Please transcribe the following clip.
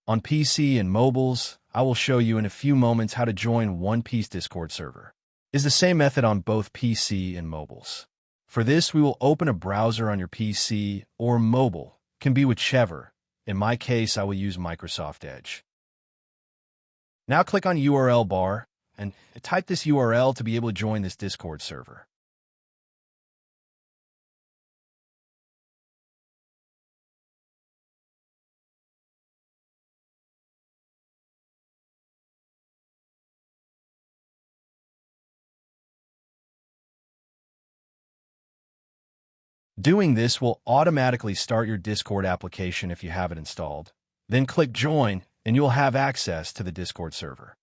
On PC and mobiles, I will show you in a few moments how to join One Piece Discord server. It's the same method on both PC and mobiles. For this, we will open a browser on your PC or mobile, can be whichever. In my case, I will use Microsoft Edge. Now click on URL bar and type this URL to be able to join this Discord server. Doing this will automatically start your Discord application if you have it installed. Then click Join, and you'll have access to the Discord server.